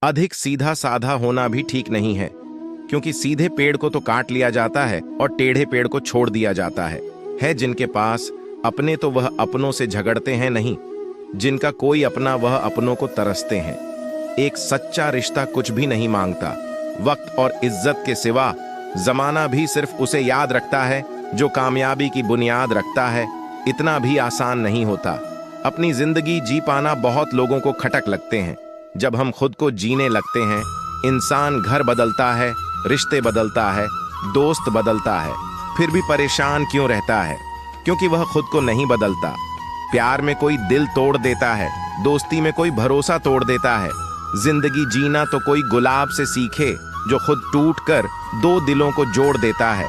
अधिक सीधा साधा होना भी ठीक नहीं है, क्योंकि सीधे पेड़ को तो काट लिया जाता है और टेढ़े पेड़ को छोड़ दिया जाता है जिनके पास अपने तो वह अपनों से झगड़ते हैं नहीं, जिनका कोई अपना वह अपनों को तरसते हैं। एक सच्चा रिश्ता कुछ भी नहीं मांगता, वक्त और इज्जत के सिवा। जमाना भी सिर्फ उसे याद रखता है जो कामयाबी की बुनियाद रखता है। इतना भी आसान नहीं होता। अपनी जिंदगी जी पाना बहुत लोगों को खटक लगते हैं। जब हम खुद को जीने लगते हैं, इंसान घर बदलता है, रिश्ते बदलता है, दोस्त बदलता है, फिर भी परेशान क्यों रहता है? क्योंकि वह खुद को नहीं बदलता। प्यार में कोई दिल तोड़ देता है, दोस्ती में कोई भरोसा तोड़ देता है। जिंदगी जीना तो कोई गुलाब से सीखे जो खुद टूट कर दो दिलों को जोड़ देता है।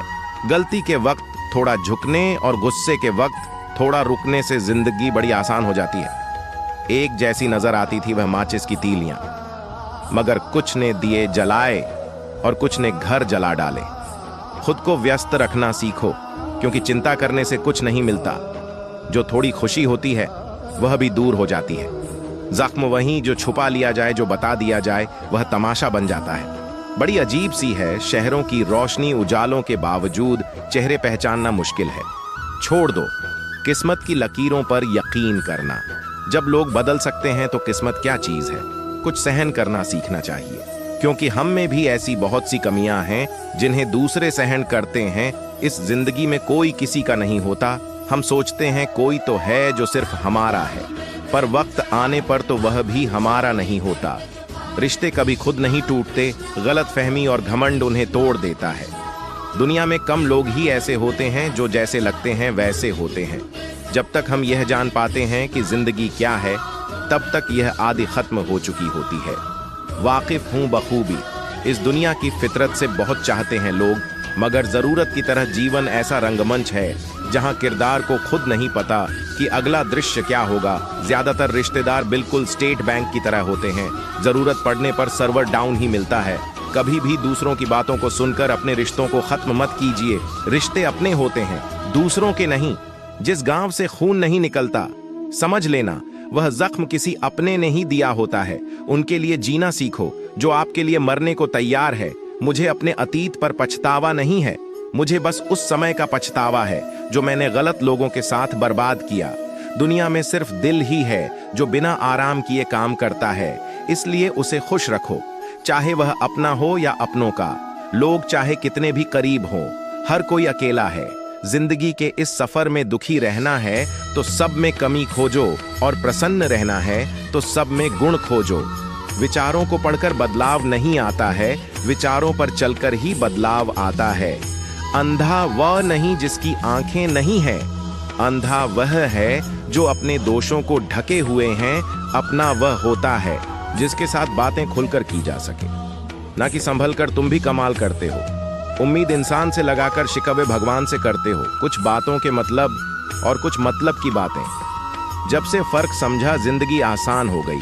गलती के वक्त थोड़ा झुकने और गुस्से के वक्त थोड़ा रुकने से जिंदगी बड़ी आसान हो जाती है। एक जैसी नजर आती थी वह माचिस की तीलियां, मगर कुछ ने दिए जलाए और कुछ ने घर जला डाले। खुद को व्यस्त रखना सीखो, क्योंकि चिंता करने से कुछ नहीं मिलता। जो थोड़ी खुशी होती है वह भी दूर हो जाती है। जख्म वहीं जो छुपा लिया जाए, जो बता दिया जाए, वह तमाशा बन जाता है। बड़ी अजीब सी है, शहरों की रोशनी उजालों के बावजूद चेहरे पहचानना मुश्किल है। छोड़ दो किस्मत की लकीरों पर यकीन करना। जब लोग बदल सकते हैं तो किस्मत क्या चीज है? कुछ सहन करना सीखना चाहिए, क्योंकि हम में भी ऐसी बहुत सी कमियां हैं जिन्हें दूसरे सहन करते हैं। इस जिंदगी में कोई किसी का नहीं होता। हम सोचते हैं कोई तो है जो सिर्फ हमारा है, पर वक्त आने पर तो वह भी हमारा नहीं होता। रिश्ते कभी खुद नहीं टूटते, गलतफहमी और घमंड उन्हें तोड़ देता है। दुनिया में कम लोग ही ऐसे होते हैं जो जैसे लगते हैं वैसे होते हैं। जब तक हम यह जान पाते हैं कि जिंदगी क्या है, तब तक यह आदि खत्म हो चुकी होती है। वाकिफ हूं बखूबी, इस दुनिया की फितरत से बहुत चाहते हैं लोग, मगर जरूरत की तरह जीवन ऐसा रंगमंच है जहां किरदार को खुद नहीं पता कि अगला दृश्य क्या होगा। ज्यादातर रिश्तेदार बिल्कुल स्टेट बैंक की तरह होते हैं। जरूरत पड़ने पर सर्वर डाउन ही मिलता है। कभी भी दूसरों की बातों को सुनकर अपने रिश्तों को खत्म मत कीजिए। रिश्ते अपने होते हैं, दूसरों के नहीं। जिस गांव से खून नहीं निकलता, समझ लेना वह जख्म किसी अपने ने ही दिया होता है। उनके लिए जीना सीखो जो आपके लिए मरने को तैयार है। मुझे अपने अतीत पर पछतावा नहीं है, मुझे बस उस समय का पछतावा है जो मैंने गलत लोगों के साथ बर्बाद किया। दुनिया में सिर्फ दिल ही है जो बिना आराम किए काम करता है, इसलिए उसे खुश रखो, चाहे वह अपना हो या अपनों का। लोग चाहे कितने भी करीब हों, हर कोई अकेला है। जिंदगी के इस सफर में दुखी रहना है तो सब में कमी खोजो, और प्रसन्न रहना है तो सब में गुण खोजो। विचारों को पढ़कर बदलाव नहीं आता है, विचारों पर चलकर ही बदलाव आता है। अंधा वह नहीं जिसकी आंखें नहीं है, अंधा वह है जो अपने दोषों को ढके हुए हैं। अपना वह होता है जिसके साथ बातें खुलकर की जा सके, ना कि संभल कर तुम भी कमाल करते हो। उम्मीद इंसान से लगाकर शिकवे भगवान से करते हो। कुछ बातों के मतलब और कुछ मतलब की बातें। जब से फर्क समझा, जिंदगी आसान हो गई।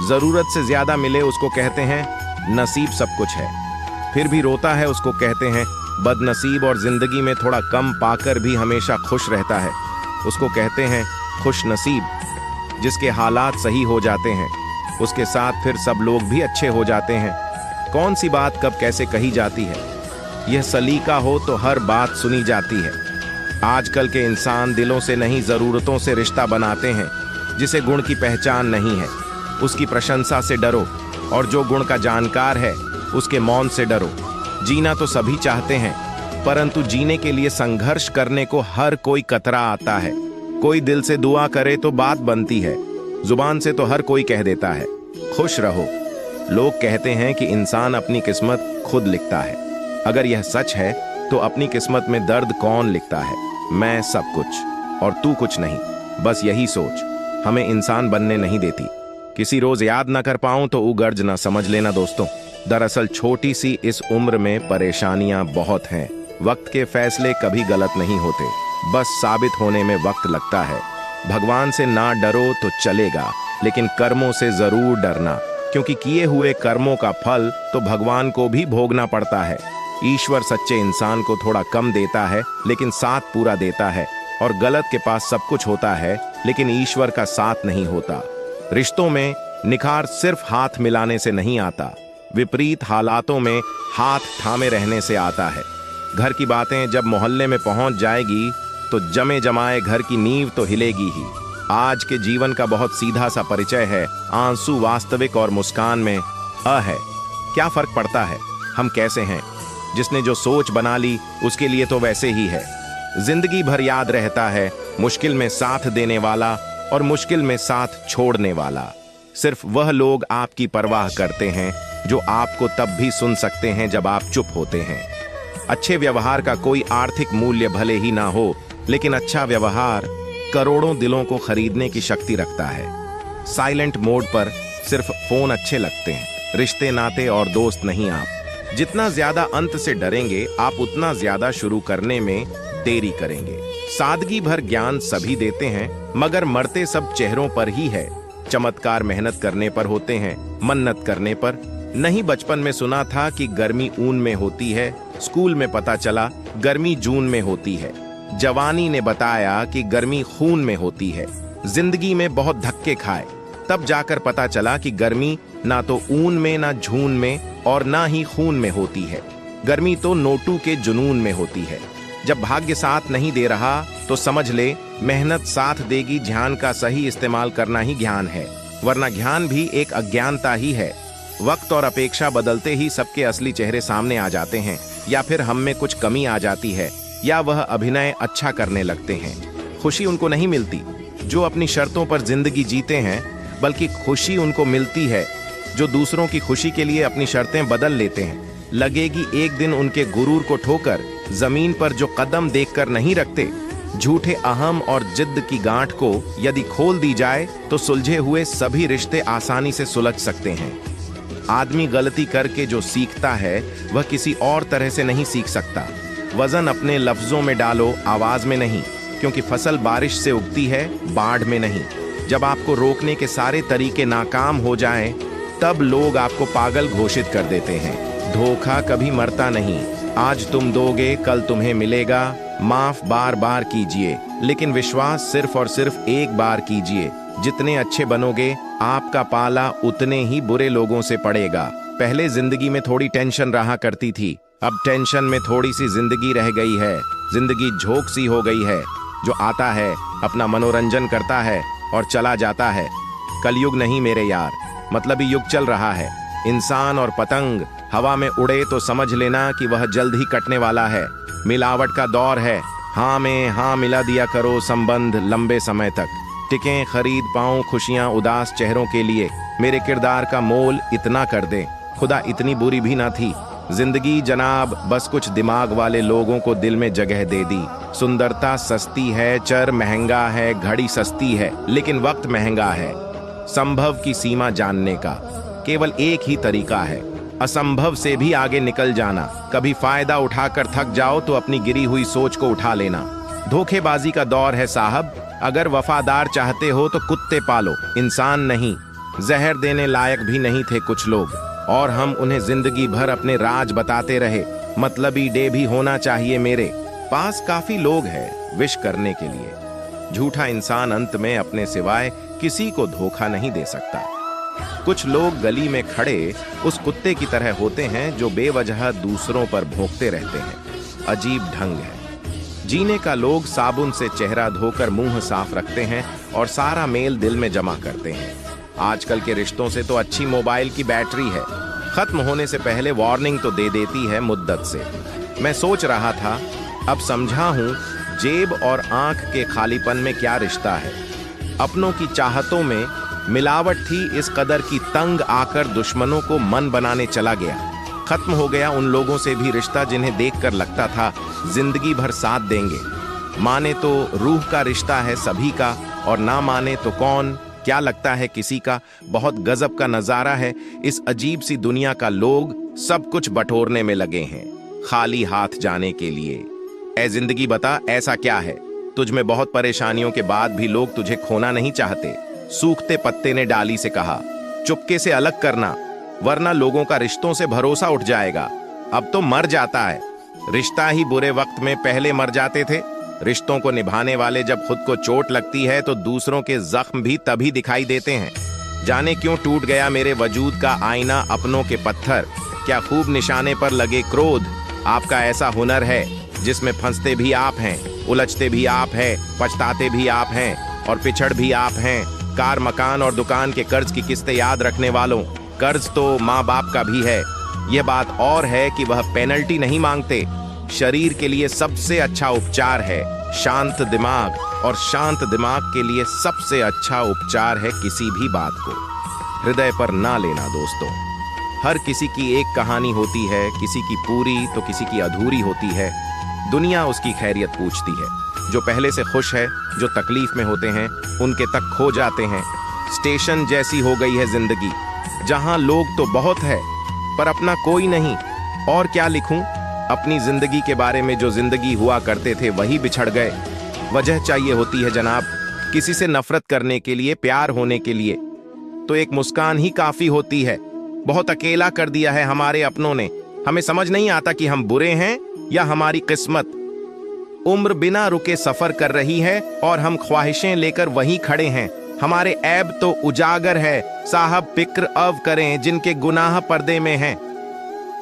जरूरत से ज्यादा मिले उसको कहते हैं नसीब सब कुछ है, फिर भी रोता है उसको कहते हैं बदनसीब। और जिंदगी में थोड़ा कम पाकर भी हमेशा खुश रहता है उसको कहते हैं खुश नसीब। जिसके हालात सही हो जाते हैं उसके साथ फिर सब लोग भी अच्छे हो जाते हैं। कौन सी बात कब कैसे कही जाती है, यह सलीका हो तो हर बात सुनी जाती है। आजकल के इंसान दिलों से नहीं जरूरतों से रिश्ता बनाते हैं। जिसे गुण की पहचान नहीं है उसकी प्रशंसा से डरो, और जो गुण का जानकार है उसके मौन से डरो। जीना तो सभी चाहते हैं, परंतु जीने के लिए संघर्ष करने को हर कोई कतरा आता है। कोई दिल से दुआ करे तो बात बनती है, जुबान से तो हर कोई कह देता है खुश रहो। लोग कहते हैं कि इंसान अपनी किस्मत खुद लिखता है। अगर यह सच है तो अपनी किस्मत में दर्द कौन लिखता है? मैं सब कुछ और तू कुछ नहीं। बस यही सोच हमें इंसान बनने नहीं देती। किसी रोज याद ना कर पाऊं तो उगर्ज ना समझ लेना दोस्तों। दरअसल छोटी सी इस उम्र में परेशानियां बहुत हैं। वक्त के फैसले कभी गलत नहीं होते, बस साबित होने में वक्त लगता है। भगवान से ना डरो तो चलेगा, लेकिन कर्मों से जरूर डरना, क्योंकि किए हुए कर्मों का फल तो भगवान को भी भोगना पड़ता है। ईश्वर सच्चे इंसान को थोड़ा कम देता है लेकिन साथ पूरा देता है, और गलत के पास सब कुछ होता है लेकिन ईश्वर का साथ नहीं होता। रिश्तों में निखार सिर्फ हाथ मिलाने से नहीं आता, विपरीत हालातों में हाथ थामे रहने से आता है। घर की बातें जब मोहल्ले में पहुंच जाएगी तो जमे जमाए घर की नींव तो हिलेगी ही। आज के जीवन का बहुत सीधा सा परिचय है, आंसू वास्तविक और मुस्कान में अ है। क्या फर्क पड़ता है हम कैसे हैं, जिसने जो सोच बना ली उसके लिए तो वैसे ही है। जिंदगी भर याद रहता है मुश्किल में साथ देने वाला और मुश्किल में साथ छोड़ने वाला। सिर्फ वह लोग आपकी परवाह करते हैं जो आपको तब भी सुन सकते हैं जब आप चुप होते हैं। अच्छे व्यवहार का कोई आर्थिक मूल्य भले ही ना हो, लेकिन अच्छा व्यवहार करोड़ों दिलों को खरीदने की शक्ति रखता है। साइलेंट मोड पर सिर्फ फोन अच्छे लगते हैं, रिश्ते नाते और दोस्त नहीं। आप जितना ज्यादा अंत से डरेंगे आप उतना ज्यादा शुरू करने में देरी करेंगे। सादगी भर ज्ञान सभी देते हैं, मगर मरते सब चेहरों पर ही है। चमत्कार मेहनत करने पर होते हैं, मन्नत करने पर नहीं। बचपन में सुना था कि गर्मी ऊन में होती है, स्कूल में पता चला गर्मी जून में होती है। जवानी ने बताया कि गर्मी खून में होती है। जिंदगी में बहुत धक्के खाए, तब जाकर पता चला कि गर्मी ना तो ऊन में, ना जून में और ना ही खून में होती है। गर्मी तो नोटू के जुनून में होती है। जब भाग्य साथ नहीं दे रहा तो समझ ले मेहनत साथ देगी। ध्यान का सही इस्तेमाल करना ही ज्ञान है, वरना ज्ञान भी एक अज्ञानता ही है। वक्त और अपेक्षा बदलते ही सबके असली चेहरे सामने आ जाते हैं, या फिर हम में कुछ कमी आ जाती है, या वह अभिनय अच्छा करने लगते हैं। खुशी उनको नहीं मिलती जो अपनी शर्तों पर जिंदगी जीते हैं, बल्कि खुशी उनको मिलती है जो दूसरों की खुशी के लिए अपनी शर्तें बदल लेते हैं। लगेगी एक दिन उनके गुरूर को ठोकर, जमीन पर जो कदम देखकर नहीं रखते। झूठे अहम और जिद्द की गांठ को यदि खोल दी जाए तो सुलझे हुए सभी रिश्ते आसानी से सुलझ सकते हैं। आदमी गलती करके जो सीखता है वह किसी और तरह से नहीं सीख सकता। वजन अपने लफ्जों में डालो, आवाज में नहीं, क्योंकि फसल बारिश से उगती है, बाढ़ में नहीं। जब आपको रोकने के सारे तरीके नाकाम हो जाएं, तब लोग आपको पागल घोषित कर देते हैं। धोखा कभी मरता नहीं, आज तुम दोगे कल तुम्हें मिलेगा। माफ बार बार कीजिए, लेकिन विश्वास सिर्फ और सिर्फ एक बार कीजिए। जितने अच्छे बनोगे आपका पाला उतने ही बुरे लोगों से पड़ेगा। पहले जिंदगी में थोड़ी टेंशन रहा करती थी, अब टेंशन में थोड़ी सी जिंदगी रह गई है। जिंदगी झोंक सी हो गई है, जो आता है अपना मनोरंजन करता है और चला जाता है। कलयुग नहीं मेरे यार, मतलबी युग चल रहा है। इंसान और पतंग हवा में उड़े तो समझ लेना कि वह जल्द ही कटने वाला है। मिलावट का दौर है, हाँ में हाँ मिला दिया करो, संबंध लंबे समय तक टिकें। खरीद पाऊं खुशियां उदास चेहरों के लिए, मेरे किरदार का मोल इतना कर दे। खुदा इतनी बुरी भी ना थी जिंदगी जनाब, बस कुछ दिमाग वाले लोगों को दिल में जगह दे दी। सुंदरता सस्ती है, चर महंगा है, घड़ी सस्ती है, लेकिन वक्त महंगा है। संभव की सीमा जानने का केवल एक ही तरीका है, असंभव से भी आगे निकल जाना। कभी फायदा उठाकर थक जाओ तो अपनी गिरी हुई सोच को उठा लेना। धोखेबाजी का दौर है साहब, अगर वफादार चाहते हो तो कुत्ते पालो, इंसान नहीं। जहर देने लायक भी नहीं थे कुछ लोग, और हम उन्हें जिंदगी भर अपने राज बताते रहे। मतलबी डे भी होना चाहिए मेरे पास, काफी लोग हैं विश करने के लिए। झूठा इंसान अंत में अपने सिवाय किसी को धोखा नहीं दे सकता। कुछ लोग गली में खड़े उस कुत्ते की तरह होते हैं जो बेवजह दूसरों पर भौंकते रहते हैं। अजीब ढंग है जीने का। लोग साबुन से चेहरा धोकर मुंह साफ रखते हैं और सारा मेल दिल में जमा करते हैं। आजकल के रिश्तों से तो अच्छी मोबाइल की बैटरी है, खत्म होने से पहले वार्निंग तो दे देती है मुद्दत से। मैं सोच रहा था, अब समझा हूं जेब और आंख के खालीपन में क्या रिश्ता है। अपनों की चाहतों में मिलावट थी इस कदर की तंग आकर दुश्मनों को मन बनाने चला गया। खत्म हो गया उन लोगों से भी रिश्ता जिन्हें देखकर लगता था जिंदगी भर साथ देंगे। माने तो रूह का रिश्ता है सभी का, और ना माने तो कौन क्या लगता है किसी का। बहुत गजब का नजारा है इस अजीब सी दुनिया का। लोग सब कुछ बटोरने में लगे हैं खाली हाथ जाने के लिए। ऐ जिंदगी बता ऐसा क्या है तुझ में? बहुत परेशानियों के बाद भी लोग तुझे खोना नहीं चाहते। सूखते पत्ते ने डाली से कहा, चुपके से अलग करना, वरना लोगों का रिश्तों से भरोसा उठ जाएगा। अब तो मर जाता है रिश्ता ही। बुरे वक्त में पहले मर जाते थे। रिश्तों को निभाने वाले जब खुद को चोट लगती है तो दूसरों के जख्म भी तभी दिखाई देते हैं जाने क्यों टूट गया मेरे वजूद का आईना अपनों के पत्थर। क्या खूब निशाने पर लगे क्रोध। आपका ऐसा हुनर है जिसमें फंसते भी आप हैं, उलझते भी आप हैं, पछताते भी आप हैं और पिछड़ भी आप हैं। कार, मकान और दुकान के कर्ज की किस्तें याद रखने वालों, कर्ज तो माँ बाप का भी है। यह बात और है कि वह पेनल्टी नहीं मांगते। शरीर के लिए सबसे अच्छा उपचार है शांत दिमाग, और शांत दिमाग के लिए सबसे अच्छा उपचार है किसी भी बात को हृदय पर ना लेना। दोस्तों, हर किसी की एक कहानी होती है, किसी की पूरी तो किसी की अधूरी होती है। दुनिया उसकी खैरियत पूछती है। जो पहले से खुश है, जो तकलीफ में होते हैं, उनके तक खो जाते हैं। स्टेशन जैसी हो गई है जिंदगी, जहां लोग तो बहुत है पर अपना कोई नहीं। और क्या लिखूं अपनी जिंदगी के बारे में। जो जिंदगी हुआ करते थे वही बिछड़ गए। वजह चाहिए होती है जनाब, किसी से नफरत करने के लिए, प्यार होने के लिए तो एक मुस्कान ही काफी होती है। बहुत अकेला कर दिया है हमारे अपनों ने। हमें समझ नहीं आता कि हम बुरे हैं या हमारी किस्मत। उम्र बिना रुके सफर कर रही है और हम ख्वाहिशें लेकर वहीं खड़े हैं। हमारे ऐब तो उजागर है, साहब फिक्र अव करें जिनके गुनाह पर्दे में हैं।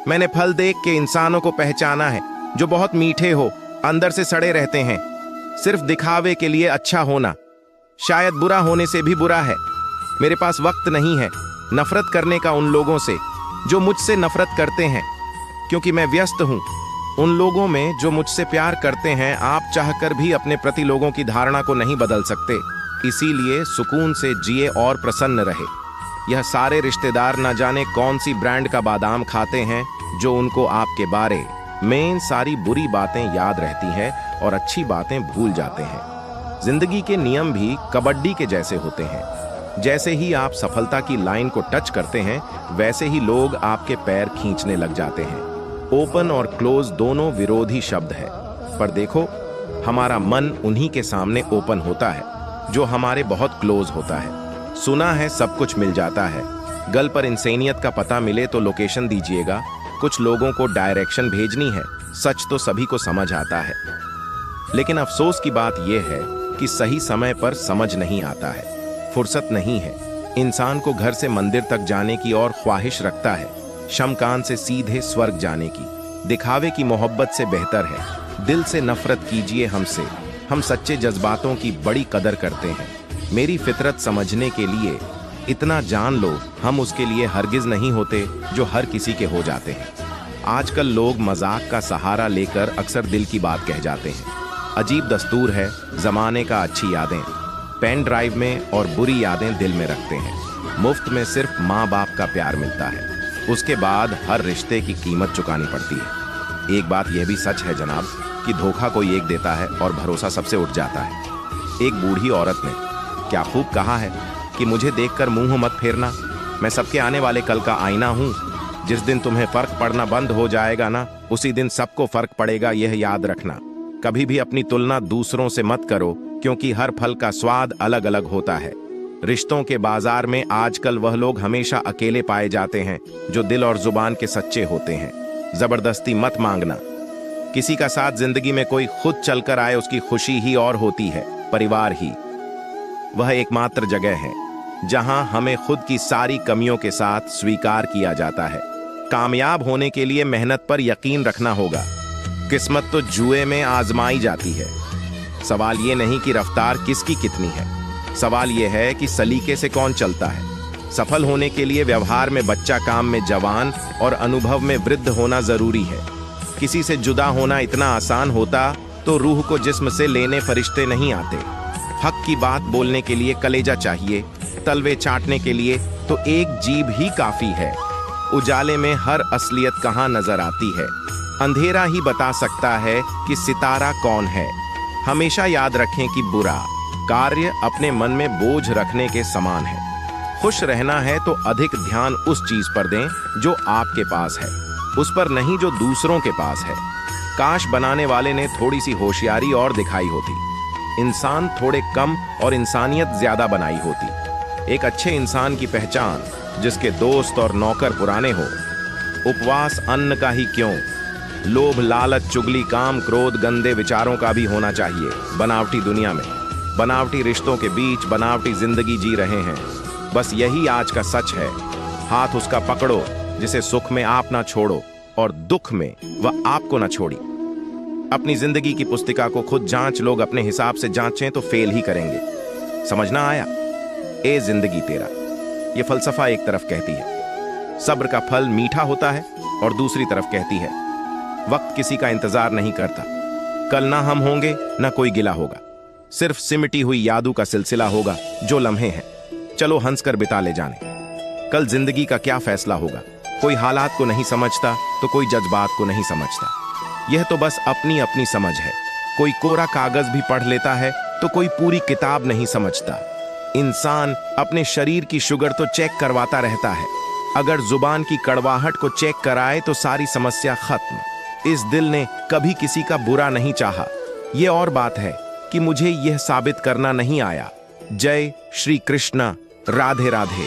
मैंने फल देख के इंसानों को पहचाना है जो बहुत मीठे हो, अंदर से सड़े रहते हैं। सिर्फ दिखावे के लिए अच्छा होना शायद बुरा होने से भी बुरा है। मेरे पास वक्त नहीं है नफरत करने का उन लोगों से जो मुझसे नफरत करते हैं, क्योंकि मैं व्यस्त हूं। उन लोगों में जो मुझसे प्यार करते हैं, आप चाहकर भी अपने प्रति लोगों की धारणा को नहीं बदल सकते। इसीलिए सुकून से जिए और प्रसन्न रहे। यह सारे रिश्तेदार न जाने कौन सी ब्रांड का बादाम खाते हैं जो उनको आपके बारे में सारी बुरी बातें याद रहती हैं और अच्छी बातें भूल जाते हैं। जिंदगी के नियम भी कबड्डी के जैसे होते हैं। जैसे ही आप सफलता की लाइन को टच करते हैं, वैसे ही लोग आपके पैर खींचने लग जाते हैं। ओपन और क्लोज दोनों विरोधी शब्द है, पर देखो हमारा मन उन्हीं के सामने ओपन होता है जो हमारे बहुत क्लोज होता है। सुना है सब कुछ मिल जाता है। गल पर इंसानियत का पता मिले तो लोकेशन दीजिएगा। कुछ लोगों को डायरेक्शन भेजनी है। सच तो सभी को समझ आता है, लेकिन अफसोस की बात यह है कि सही समय पर समझ नहीं आता है। फुर्सत नहीं है। इंसान को घर से मंदिर तक जाने की और ख्वाहिश रखता है, शमकान से सीधे स्वर्ग जाने की। दिखावे की मोहब्बत से बेहतर है दिल से नफरत कीजिए हमसे। हम सच्चे जज्बातों की बड़ी कदर करते हैं। मेरी फितरत समझने के लिए इतना जान लो, हम उसके लिए हरगिज नहीं होते जो हर किसी के हो जाते हैं। आजकल लोग मजाक का सहारा लेकर अक्सर दिल की बात कह जाते हैं। अजीब दस्तूर है जमाने का। अच्छी यादें पेन ड्राइव में और बुरी यादें दिल में रखते हैं। मुफ्त में सिर्फ माँ बाप का प्यार मिलता है, उसके बाद हर रिश्ते की कीमत चुकानी पड़ती है। एक बात यह भी सच है जनाब कि धोखा कोई एक देता है और भरोसा सबसे उठ जाता है। एक बूढ़ी औरत ने क्या खूब कहा है कि मुझे देखकर मुंह मत फेरना, मैं सबके आने वाले कल का आईना हूं। जिस दिन तुम्हें फर्क पड़ना बंद हो जाएगा ना, उसी दिन सबको फर्क पड़ेगा, यह याद रखना। कभी भी अपनी तुलना दूसरों से मत करो, क्योंकि हर फल का स्वाद अलग अलग होता है। रिश्तों के बाजार में आजकल वह लोग हमेशा अकेले पाए जाते हैं जो दिल और जुबान के सच्चे होते हैं। जबरदस्ती मत मांगना किसी का साथ। जिंदगी में कोई खुद चलकर आए, उसकी खुशी ही और होती है। परिवार ही वह एकमात्र जगह है जहां हमें खुद की सारी कमियों के साथ स्वीकार किया जाता है। कामयाब होने के लिए मेहनत पर यकीन रखना होगा। किस्मत तो जुए में आजमाई जाती है। सवाल ये नहीं कि रफ्तार किसकी कितनी है, सवाल यह है कि सलीके से कौन चलता है। सफल होने के लिए व्यवहार में बच्चा, काम में जवान और अनुभव में वृद्ध होना जरूरी है। किसी से जुदा होना इतना आसान होता तो रूह को जिस्म से लेने फरिश्ते नहीं आते। हक की बात बोलने के लिए कलेजा चाहिए, तलवे चाटने के लिए तो एक जीभ ही काफी है। उजाले में हर असलियत कहाँ नजर आती है, अंधेरा ही बता सकता है कि सितारा कौन है। हमेशा याद रखें कि बुरा कार्य अपने मन में बोझ रखने के समान है। खुश रहना है तो अधिक ध्यान उस चीज पर दें जो आपके पास है, उस पर नहीं जो दूसरों के पास है। काश बनाने वाले ने थोड़ी सी होशियारी और दिखाई होती, इंसान थोड़े कम और इंसानियत ज्यादा बनाई होती। एक अच्छे इंसान की पहचान जिसके दोस्त और नौकर पुराने हो। उपवास अन्न का ही क्यों, लोभ, लालच, चुगली, काम, क्रोध, गंदे विचारों का भी होना चाहिए। बनावटी दुनिया में, बनावटी रिश्तों के बीच बनावटी जिंदगी जी रहे हैं। बस यही आज का सच है। हाथ उसका पकड़ो जिसे सुख में आप ना छोड़ो और दुख में वह आपको ना छोड़ी। अपनी जिंदगी की पुस्तिका को खुद जांच, लोग अपने हिसाब से जांचें तो फेल ही करेंगे। समझना आया? ए जिंदगी तेरा, ये फलसफा एक तरफ कहती है सब्र का फल मीठा होता है और दूसरी तरफ कहती है वक्त किसी का इंतजार नहीं करता। कल ना हम होंगे ना कोई गिला होगा, सिर्फ सिमटी हुई यादों का सिलसिला होगा जो लम्हे हैं चलो हंसकर बिता ले जाने। कल जिंदगी का क्या फैसला होगा, कोई हालात को नहीं समझता तो कोई जज्बात को नहीं समझता। यह तो बस अपनी अपनी समझ है। कोई कोरा कागज भी पढ़ लेता है तो कोई पूरी किताब नहीं समझता। इंसान अपने शरीर की शुगर तो चेक करवाता रहता है, अगर जुबान की कड़वाहट को चेक कराए तो सारी समस्या खत्म। इस दिल ने कभी किसी का बुरा नहीं चाहा, यह और बात है कि मुझे यह साबित करना नहीं आया। जय श्री कृष्णा, राधे राधे।